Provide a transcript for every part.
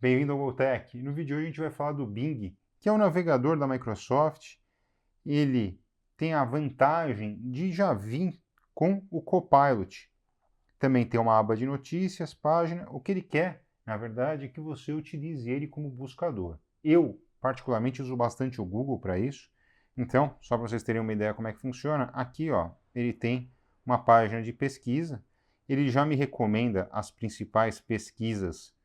Bem-vindo ao GoTech. No vídeo de hoje a gente vai falar do Bing, que é o navegador da Microsoft. Ele tem a vantagem de já vir com o Copilot. Também tem uma aba de notícias, página. O que ele quer, na verdade, é que você utilize ele como buscador. Eu, particularmente, uso bastante o Google para isso. Então, só para vocês terem uma ideia como é que funciona, aqui ó, ele tem uma página de pesquisa. Ele já me recomenda as principais pesquisas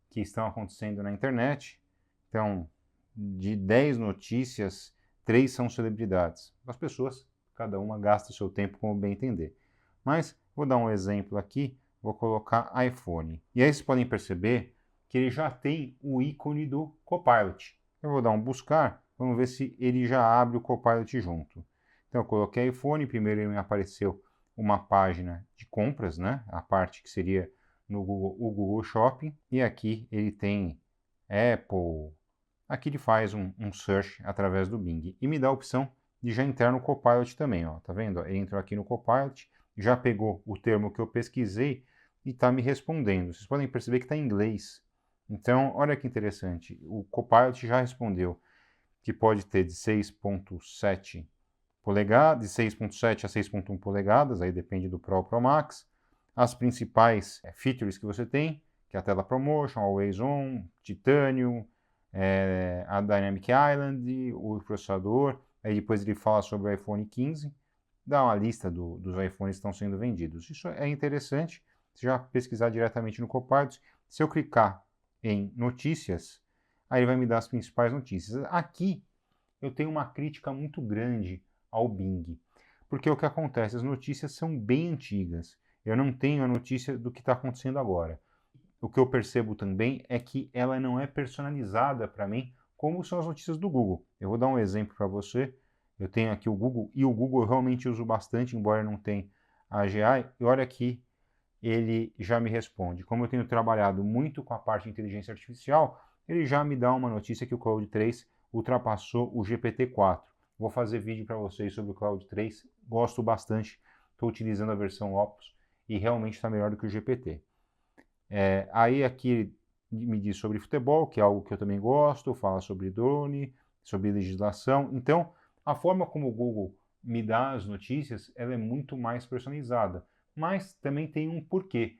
que estão acontecendo na internet. Então, de 10 notícias, 3 são celebridades. As pessoas, cada uma gasta o seu tempo como bem entender. Mas vou dar um exemplo aqui, vou colocar iPhone. E aí vocês podem perceber que ele já tem o ícone do Copilot. Eu vou dar um buscar, vamos ver se ele já abre o Copilot junto. Então eu coloquei iPhone, primeiro ele me apareceu uma página de compras, né? A parte que seria no Google, o Google Shopping, e aqui ele tem Apple. Aqui ele faz um search através do Bing e me dá a opção de já entrar no Copilot também, ó. Tá vendo? Ele entrou aqui no Copilot, já pegou o termo que eu pesquisei e está me respondendo. Vocês podem perceber que está em inglês. Então, olha que interessante. O Copilot já respondeu que pode ter de 6.7 polegadas, de 6.7 a 6.1 polegadas, aí depende do Pro ou Pro Max. As principais features que você tem, que é a tela ProMotion, Always On, Titanium, a Dynamic Island, o processador. Aí depois ele fala sobre o iPhone 15, dá uma lista dos iPhones que estão sendo vendidos. Isso é interessante, se já pesquisar diretamente no Copilot. Se eu clicar em notícias, aí ele vai me dar as principais notícias. Aqui eu tenho uma crítica muito grande ao Bing, porque o que acontece, as notícias são bem antigas. Eu não tenho a notícia do que está acontecendo agora. O que eu percebo também é que ela não é personalizada para mim, como são as notícias do Google. Eu vou dar um exemplo para você. Eu tenho aqui o Google, e o Google eu realmente uso bastante, embora não tenha a AGI, e olha aqui, ele já me responde. Como eu tenho trabalhado muito com a parte de inteligência artificial, ele já me dá uma notícia que o Claude 3 ultrapassou o GPT-4. Vou fazer vídeo para vocês sobre o Claude 3, gosto bastante, estou utilizando a versão Opus, e realmente está melhor do que o GPT. Aí aqui me diz sobre futebol, que é algo que eu também gosto, fala sobre drone, sobre legislação. Então, a forma como o Google me dá as notícias, ela é muito mais personalizada. Mas também tem um porquê.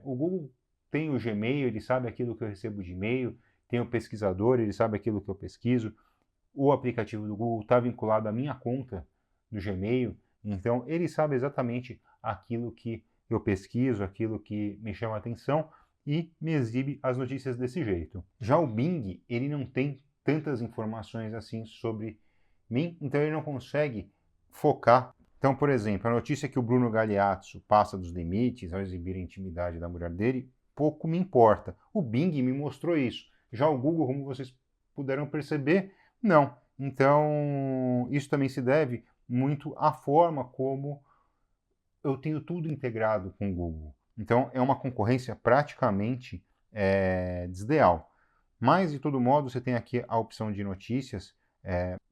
O Google tem o Gmail, ele sabe aquilo que eu recebo de e-mail, tem o pesquisador, ele sabe aquilo que eu pesquiso. O aplicativo do Google está vinculado à minha conta do Gmail, então ele sabe exatamente aquilo que eu pesquiso, aquilo que me chama a atenção e me exibe as notícias desse jeito. Já o Bing, ele não tem tantas informações assim sobre mim, então ele não consegue focar. Então, por exemplo, a notícia que o Bruno Galeazzo passa dos limites ao exibir a intimidade da mulher dele, pouco me importa. O Bing me mostrou isso. Já o Google, como vocês puderam perceber, não. Então, isso também se deve muito à forma como eu tenho tudo integrado com o Google. Então, é uma concorrência praticamente desleal. Mas, de todo modo, você tem aqui a opção de notícias,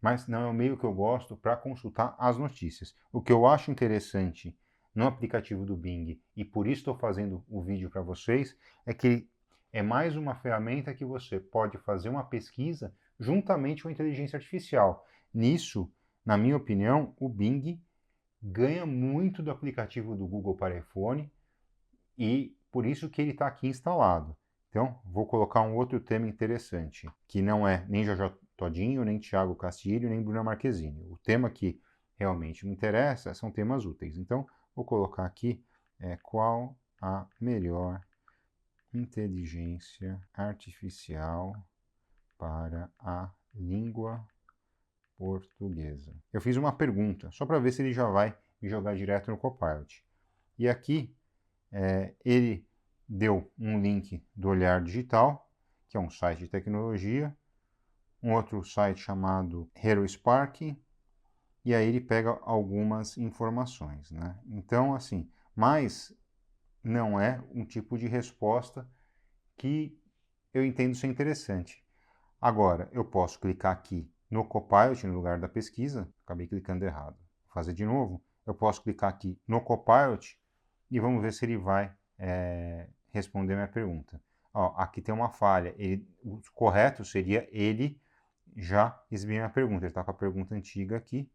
mas não é o meio que eu gosto para consultar as notícias. O que eu acho interessante no aplicativo do Bing, e por isso estou fazendo o vídeo para vocês, é que é mais uma ferramenta que você pode fazer uma pesquisa juntamente com a inteligência artificial. Nisso, na minha opinião, o Bing ganha muito do aplicativo do Google para iPhone e por isso que ele está aqui instalado. Então, vou colocar um outro tema interessante, que não é nem Jojo Todinho, nem Thiago Castilho, nem Bruna Marquezine. O tema que realmente me interessa são temas úteis. Então, vou colocar aqui qual a melhor inteligência artificial para a língua portuguesa. Eu fiz uma pergunta, só para ver se ele já vai me jogar direto no Copilot. E aqui ele deu um link do Olhar Digital, que é um site de tecnologia, um outro site chamado HeroSpark, e aí ele pega algumas informações, né? Então, assim, mas não é um tipo de resposta que eu entendo ser interessante. Agora, eu posso clicar aqui no Copilot, no lugar da pesquisa, acabei clicando errado, vou fazer de novo. Eu posso clicar aqui no Copilot e vamos ver se ele vai responder minha pergunta. Ó, aqui tem uma falha. O correto seria ele já exibir minha pergunta. Ele está com a pergunta antiga aqui.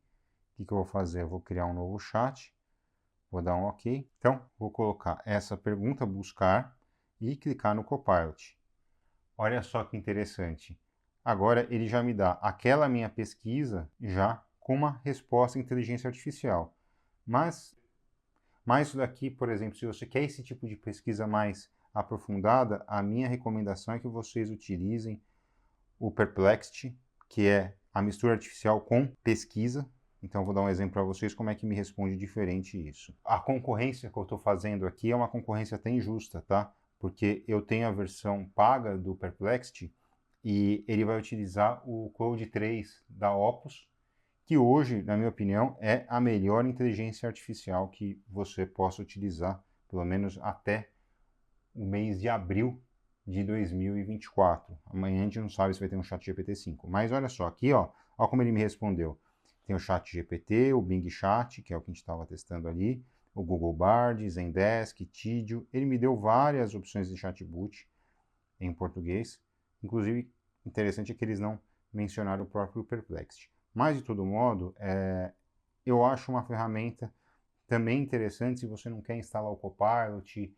O que eu vou fazer? Eu vou criar um novo chat. Vou dar um OK. Então, vou colocar essa pergunta, buscar, e clicar no Copilot. Olha só que interessante. Agora ele já me dá aquela minha pesquisa já com uma resposta em inteligência artificial. Mas isso daqui, por exemplo, se você quer esse tipo de pesquisa mais aprofundada, a minha recomendação é que vocês utilizem o Perplexity, que é a mistura artificial com pesquisa. Então, vou dar um exemplo para vocês como é que me responde diferente isso. A concorrência que eu estou fazendo aqui é uma concorrência até injusta, tá? Porque eu tenho a versão paga do Perplexity e ele vai utilizar o Claude 3 da Opus, que hoje, na minha opinião, é a melhor inteligência artificial que você possa utilizar, pelo menos até o mês de abril de 2024. Amanhã a gente não sabe se vai ter um chat GPT-5. Mas olha só, aqui ó como ele me respondeu. Tem o chat GPT, o Bing Chat, que é o que a gente estava testando ali, o Google Bard, Zendesk, Tidio. Ele me deu várias opções de chatbot em português. Inclusive, interessante é que eles não mencionaram o próprio Perplexity. Mas, de todo modo, eu acho uma ferramenta também interessante se você não quer instalar o Copilot,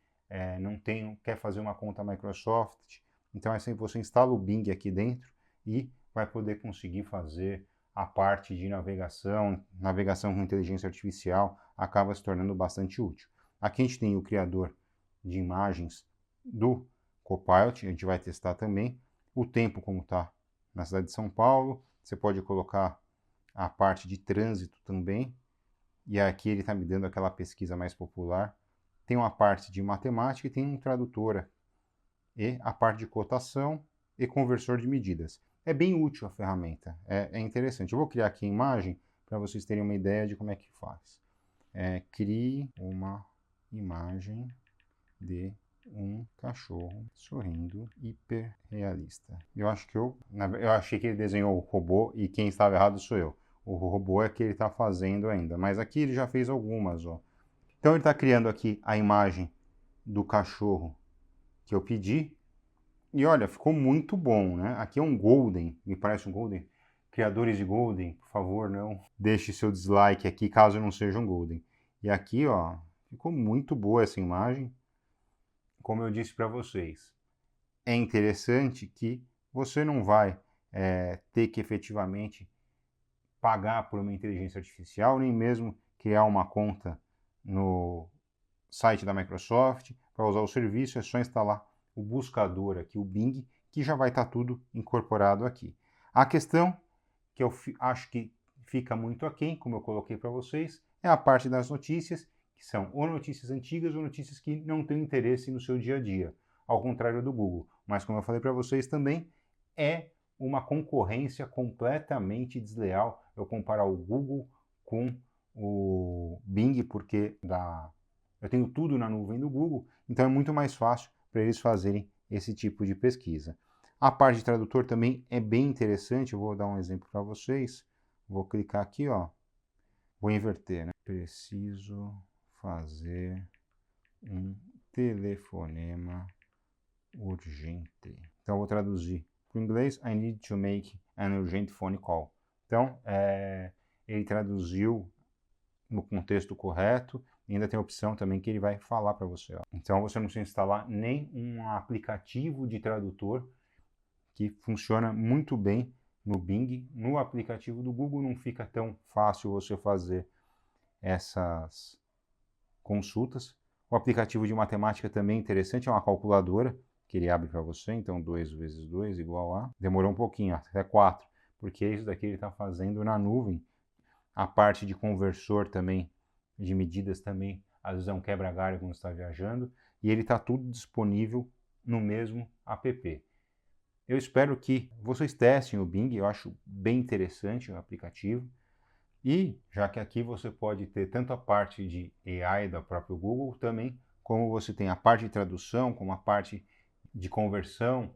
quer fazer uma conta Microsoft. Então, é sempre você instala o Bing aqui dentro e vai poder conseguir fazer a parte de navegação com inteligência artificial, acaba se tornando bastante útil. Aqui a gente tem o criador de imagens do Copilot, a gente vai testar também. O tempo como está na cidade de São Paulo, você pode colocar a parte de trânsito também, e aqui ele está me dando aquela pesquisa mais popular. Tem uma parte de matemática e tem um tradutora, e a parte de cotação e conversor de medidas. É bem útil a ferramenta, é interessante. Eu vou criar aqui a imagem para vocês terem uma ideia de como é que faz. Crie uma imagem de um cachorro sorrindo hiperrealista. Eu achei que ele desenhou o robô e quem estava errado sou eu. O robô é que ele está fazendo ainda, mas aqui ele já fez algumas, ó. Então ele está criando aqui a imagem do cachorro que eu pedi e olha, ficou muito bom, né? Aqui é um Golden, me parece um Golden. Criadores de Golden, por favor, não deixe seu dislike aqui caso não seja um Golden. E aqui, ó, ficou muito boa essa imagem. Como eu disse para vocês, é interessante que você não vai ter que efetivamente pagar por uma inteligência artificial, nem mesmo criar uma conta no site da Microsoft para usar o serviço, é só instalar o buscador aqui, o Bing, que já vai estar tudo incorporado aqui. A questão que eu acho que fica muito aquém, como eu coloquei para vocês, é a parte das notícias, que são ou notícias antigas ou notícias que não têm interesse no seu dia a dia, ao contrário do Google. Mas, como eu falei para vocês também, é uma concorrência completamente desleal eu comparar o Google com o Bing, porque eu tenho tudo na nuvem do Google, então é muito mais fácil para eles fazerem esse tipo de pesquisa. A parte de tradutor também é bem interessante, eu vou dar um exemplo para vocês. Vou clicar aqui, ó. Vou inverter, né? Preciso fazer um telefonema urgente. Então, eu vou traduzir para o inglês. I need to make an urgent phone call. Então, ele traduziu no contexto correto. E ainda tem a opção também que ele vai falar para você. Ó. Então, você não precisa instalar nem um aplicativo de tradutor que funciona muito bem no Bing. No aplicativo do Google não fica tão fácil você fazer essas consultas. O aplicativo de matemática também é interessante, é uma calculadora que ele abre para você, então 2 vezes 2 igual a... Demorou um pouquinho, até 4, porque isso daqui ele está fazendo na nuvem. A parte de conversor também, de medidas também, às vezes é um quebra-galho quando está viajando, e ele está tudo disponível no mesmo app. Eu espero que vocês testem o Bing, eu acho bem interessante o aplicativo. E já que aqui você pode ter tanto a parte de AI da própria Google também, como você tem a parte de tradução, como a parte de conversão,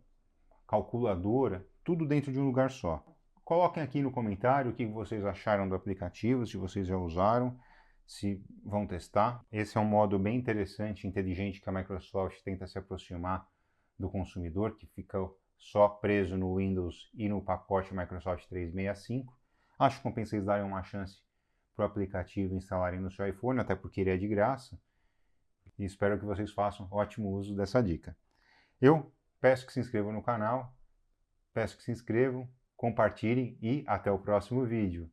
calculadora, tudo dentro de um lugar só. Coloquem aqui no comentário o que vocês acharam do aplicativo, se vocês já usaram, se vão testar. Esse é um modo bem interessante, inteligente que a Microsoft tenta se aproximar do consumidor, que fica só preso no Windows e no pacote Microsoft 365. Acho que compensa vocês darem uma chance para o aplicativo instalarem no seu iPhone, até porque ele é de graça. E espero que vocês façam ótimo uso dessa dica. Eu peço que se inscrevam no canal, peço que se inscrevam, compartilhem e até o próximo vídeo.